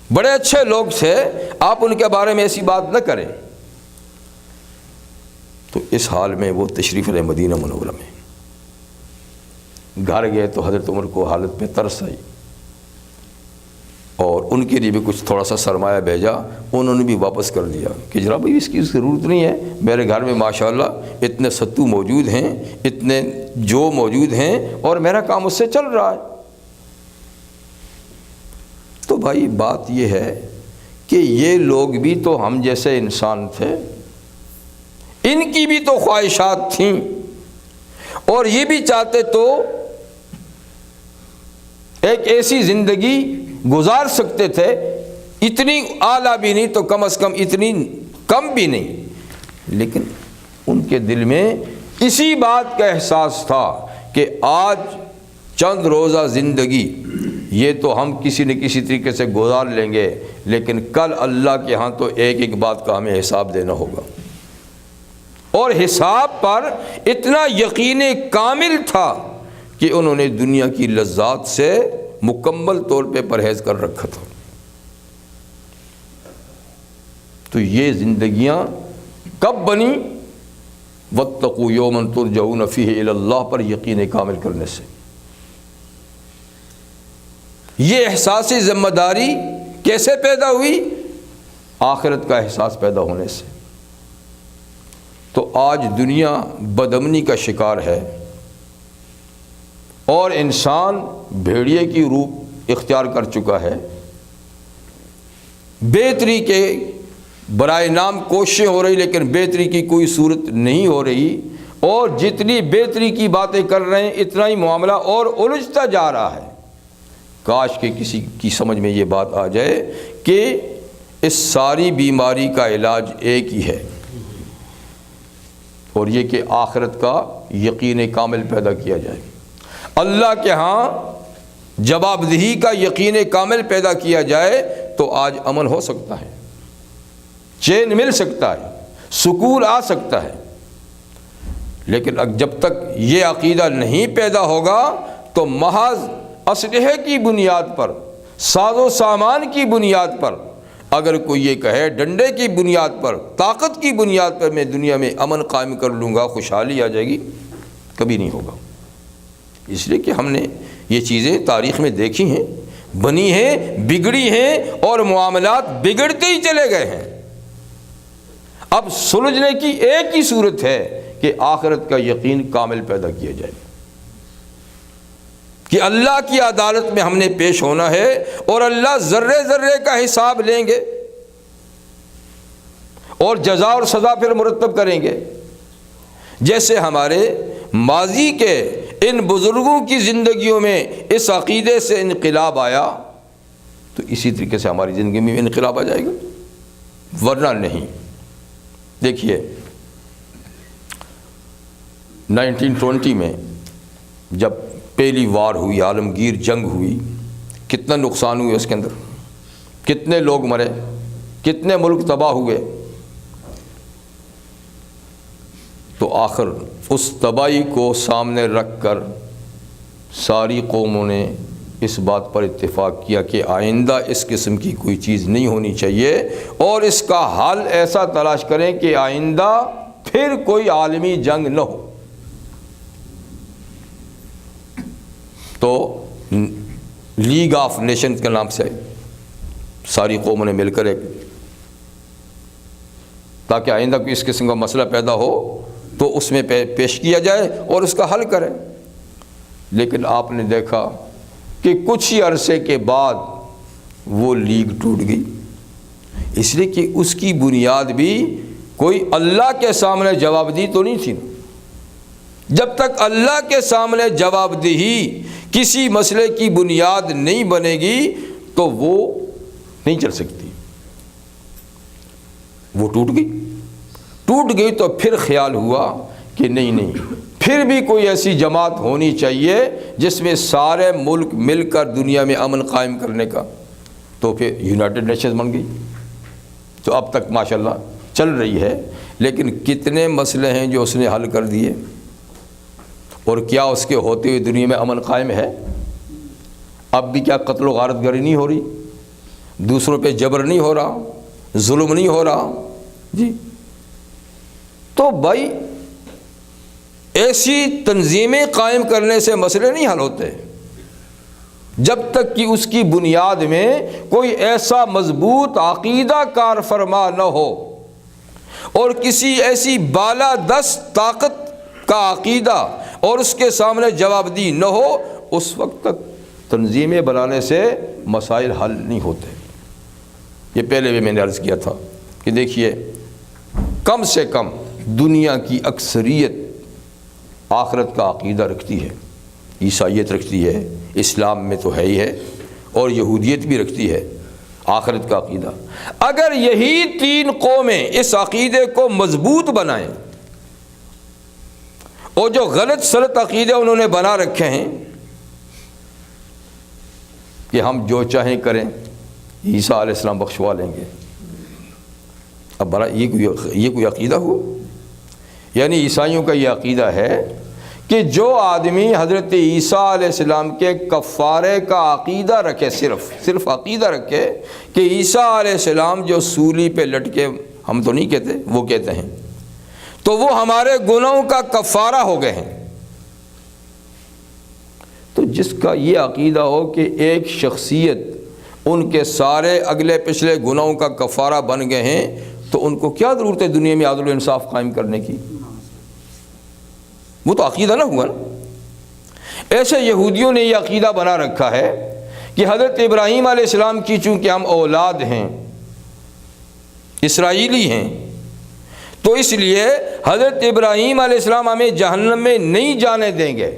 بڑے اچھے لوگ تھے, آپ ان کے بارے میں ایسی بات نہ کریں. تو اس حال میں وہ تشریف لے مدینہ منورہ میں. گھر گئے تو حضرت عمر کو حالت پہ ترس آئی اور ان کے لیے بھی کچھ تھوڑا سا سرمایہ بھیجا, انہوں نے بھی واپس کر دیا کہ جناب بھائی اس کی ضرورت نہیں ہے, میرے گھر میں ماشاءاللہ اتنے ستو موجود ہیں, اتنے جو موجود ہیں اور میرا کام اس سے چل رہا ہے. تو بھائی بات یہ ہے کہ یہ لوگ بھی تو ہم جیسے انسان تھے, ان کی بھی تو خواہشات تھیں اور یہ بھی چاہتے تو ایک ایسی زندگی گزار سکتے تھے, اتنی اعلیٰ بھی نہیں تو کم از کم اتنی کم بھی نہیں, لیکن ان کے دل میں اسی بات کا احساس تھا کہ آج چند روزہ زندگی یہ تو ہم کسی نہ کسی طریقے سے گزار لیں گے, لیکن کل اللہ کے ہاں تو ایک ایک بات کا ہمیں حساب دینا ہوگا. اور حساب پر اتنا یقین کامل تھا کہ انہوں نے دنیا کی لذات سے مکمل طور پہ پرہیز کر رکھا تھا. تو یہ زندگیاں کب بنی؟ واتقوا یوما ترجعون فیہ الی اللہ پر یقین کامل کرنے سے. یہ احساس ذمہ داری کیسے پیدا ہوئی؟ آخرت کا احساس پیدا ہونے سے. تو آج دنیا بدامنی کا شکار ہے اور انسان بھیڑیے کی روپ اختیار کر چکا ہے. بہتری کے برائے نام کوششیں ہو رہی لیکن بہتری کی کوئی صورت نہیں ہو رہی, اور جتنی بہتری کی باتیں کر رہے ہیں اتنا ہی معاملہ اور الجھتا جا رہا ہے. کاش کہ کسی کی سمجھ میں یہ بات آ جائے کہ اس ساری بیماری کا علاج ایک ہی ہے, اور یہ کہ آخرت کا یقین کامل پیدا کیا جائے, اللہ کے ہاں جواب دہی کا یقین کامل پیدا کیا جائے تو آج امن ہو سکتا ہے, چین مل سکتا ہے, سکون آ سکتا ہے. لیکن جب تک یہ عقیدہ نہیں پیدا ہوگا تو محض اسلحے کی بنیاد پر, ساز و سامان کی بنیاد پر, اگر کوئی یہ کہے ڈنڈے کی بنیاد پر, طاقت کی بنیاد پر میں دنیا میں امن قائم کر لوں گا, خوشحالی آ جائے گی, کبھی نہیں ہوگا. اس لیے کہ ہم نے یہ چیزیں تاریخ میں دیکھی ہیں, بنی ہیں, بگڑی ہیں اور معاملات بگڑتے ہی چلے گئے ہیں. اب سلجھنے کی ایک ہی صورت ہے کہ آخرت کا یقین کامل پیدا کیا جائے کہ اللہ کی عدالت میں ہم نے پیش ہونا ہے اور اللہ ذرے ذرے کا حساب لیں گے اور جزا اور سزا پھر مرتب کریں گے. جیسے ہمارے ماضی کے ان بزرگوں کی زندگیوں میں اس عقیدے سے انقلاب آیا تو اسی طریقے سے ہماری زندگی میں انقلاب آ جائے گا, ورنہ نہیں. دیکھیے 1920 میں جب پہلی وار ہوئی, عالمگیر جنگ ہوئی, کتنا نقصان ہوئے اس کے اندر, کتنے لوگ مرے, کتنے ملک تباہ ہوئے. تو آخر اس تباہی کو سامنے رکھ کر ساری قوموں نے اس بات پر اتفاق کیا کہ آئندہ اس قسم کی کوئی چیز نہیں ہونی چاہیے اور اس کا حل ایسا تلاش کریں کہ آئندہ پھر کوئی عالمی جنگ نہ ہو. تو لیگ آف نیشنز کے نام سے ساری قوموں نے مل کر ایک, تاکہ آئندہ کوئی اس قسم کا مسئلہ پیدا ہو تو اس میں پیش کیا جائے اور اس کا حل کریں. لیکن آپ نے دیکھا کہ کچھ ہی عرصے کے بعد وہ لیگ ٹوٹ گئی, اس لیے کہ اس کی بنیاد بھی کوئی اللہ کے سامنے جواب دی تو نہیں تھی نا۔ جب تک اللہ کے سامنے جواب دہی کسی مسئلے کی بنیاد نہیں بنے گی تو وہ نہیں چل سکتی۔ وہ ٹوٹ گئی تو پھر خیال ہوا کہ نہیں، پھر بھی کوئی ایسی جماعت ہونی چاہیے جس میں سارے ملک مل کر دنیا میں امن قائم کرنے کا، تو پھر یونائٹڈ نیشنز بن گئی، تو اب تک ماشاءاللہ چل رہی ہے۔ لیکن کتنے مسئلے ہیں جو اس نے حل کر دیے، اور کیا اس کے ہوتے ہوئے دنیا میں امن قائم ہے؟ اب بھی کیا قتل و غارت گری نہیں ہو رہی، دوسروں پہ جبر نہیں ہو رہا، ظلم نہیں ہو رہا جی؟ تو بھائی ایسی تنظیمیں قائم کرنے سے مسئلے نہیں حل ہوتے جب تک کہ اس کی بنیاد میں کوئی ایسا مضبوط عقیدہ کار فرما نہ ہو اور کسی ایسی بالادست طاقت کا عقیدہ اور اس کے سامنے جواب دی نہ ہو، اس وقت تک تنظیمیں بنانے سے مسائل حل نہیں ہوتے۔ یہ پہلے بھی میں نے عرض کیا تھا کہ دیکھیے، کم سے کم دنیا کی اکثریت آخرت کا عقیدہ رکھتی ہے، عیسائیت رکھتی ہے، اسلام میں تو ہے ہی ہے، اور یہودیت بھی رکھتی ہے آخرت کا عقیدہ۔ اگر یہی تین قومیں اس عقیدے کو مضبوط بنائیں، اور جو غلط سلط عقیدے انہوں نے بنا رکھے ہیں کہ ہم جو چاہیں کریں، عیسیٰ علیہ السلام بخشوا لیں گے، اب بڑا یہ کوئی عقیدہ ہوا؟ یعنی عیسائیوں کا یہ عقیدہ ہے کہ جو آدمی حضرت عیسیٰ علیہ السلام کے کفارے کا عقیدہ رکھے، صرف عقیدہ رکھے کہ عیسیٰ علیہ السلام جو سولی پہ لٹکے، ہم تو نہیں کہتے، وہ کہتے ہیں، تو وہ ہمارے گناہوں کا کفارہ ہو گئے ہیں۔ تو جس کا یہ عقیدہ ہو کہ ایک شخصیت ان کے سارے اگلے پچھلے گناہوں کا کفارہ بن گئے ہیں، تو ان کو کیا ضرورت ہے دنیا میں عدل و انصاف قائم کرنے کی؟ وہ تو عقیدہ نہ ہوا نا۔ ایسے یہودیوں نے یہ عقیدہ بنا رکھا ہے کہ حضرت ابراہیم علیہ السلام کی چونکہ ہم اولاد ہیں، اسرائیلی ہیں، تو اس لیے حضرت ابراہیم علیہ السلام ہمیں جہنم میں نہیں جانے دیں گے۔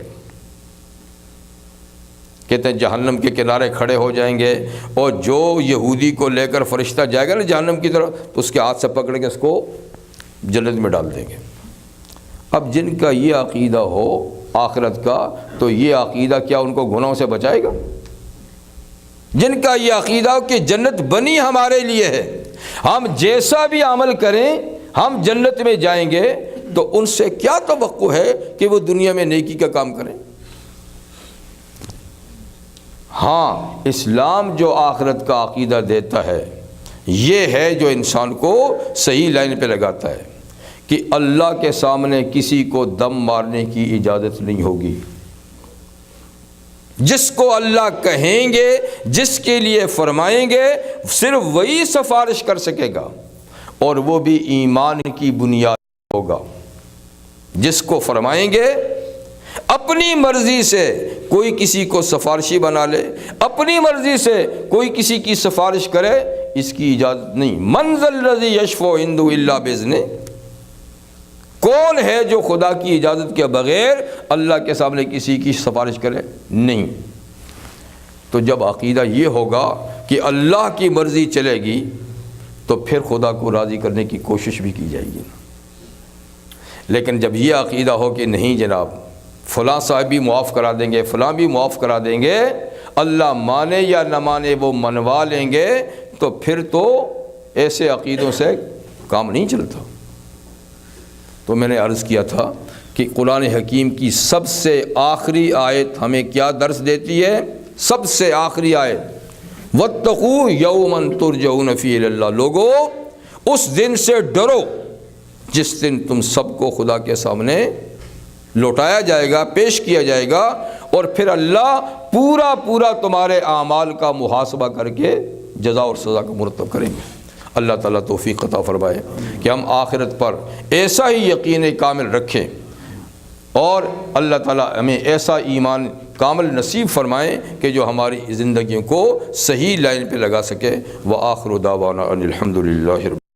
کہتے ہیں جہنم کے کنارے کھڑے ہو جائیں گے، اور جو یہودی کو لے کر فرشتہ جائے گا نا جہنم کی طرف، تو اس کے ہاتھ سے پکڑ کے اس کو جنت میں ڈال دیں گے۔ اب جن کا یہ عقیدہ ہو آخرت کا، تو یہ عقیدہ کیا ان کو گناہوں سے بچائے گا؟ جن کا یہ عقیدہ ہو کہ جنت بنی ہمارے لیے ہے، ہم جیسا بھی عمل کریں ہم جنت میں جائیں گے، تو ان سے کیا توقع ہے کہ وہ دنیا میں نیکی کا کام کریں؟ ہاں، اسلام جو آخرت کا عقیدہ دیتا ہے، یہ ہے جو انسان کو صحیح لائن پہ لگاتا ہے کہ اللہ کے سامنے کسی کو دم مارنے کی اجازت نہیں ہوگی۔ جس کو اللہ کہیں گے، جس کے لیے فرمائیں گے، صرف وہی سفارش کر سکے گا، اور وہ بھی ایمان کی بنیاد ہوگا۔ جس کو فرمائیں گے، اپنی مرضی سے کوئی کسی کو سفارشی بنا لے، اپنی مرضی سے کوئی کسی کی سفارش کرے، اس کی اجازت نہیں۔ من ذا الذی یشفع عنده الا باذنہ، کون ہے جو خدا کی اجازت کے بغیر اللہ کے سامنے کسی کی سفارش کرے؟ نہیں۔ تو جب عقیدہ یہ ہوگا کہ اللہ کی مرضی چلے گی، تو پھر خدا کو راضی کرنے کی کوشش بھی کی جائے گی۔ لیکن جب یہ عقیدہ ہو کہ نہیں جناب، فلاں صاحب بھی معاف کرا دیں گے، فلاں بھی معاف کرا دیں گے، اللہ مانے یا نہ مانے وہ منوا لیں گے، تو پھر تو ایسے عقیدوں سے کام نہیں چلتا۔ تو میں نے عرض کیا تھا کہ قرآن حکیم کی سب سے آخری آیت ہمیں کیا درس دیتی ہے؟ سب سے آخری آیت، واتقوا یوما ترجعون فیہ الی اللہ، لوگو اس دن سے ڈرو جس دن تم سب کو خدا کے سامنے لوٹایا جائے گا، پیش کیا جائے گا، اور پھر اللہ پورا تمہارے اعمال کا محاسبہ کر کے جزا اور سزا کا مرتب کریں گے۔ اللہ تعالیٰ توفیق عطا فرمائے کہ ہم آخرت پر ایسا ہی یقین کامل رکھیں، اور اللہ تعالیٰ ہمیں ایسا ایمان کامل نصیب فرمائیں کہ جو ہماری زندگیوں کو صحیح لائن پہ لگا سکے۔ وآخر دعوانا ان الحمد للہ۔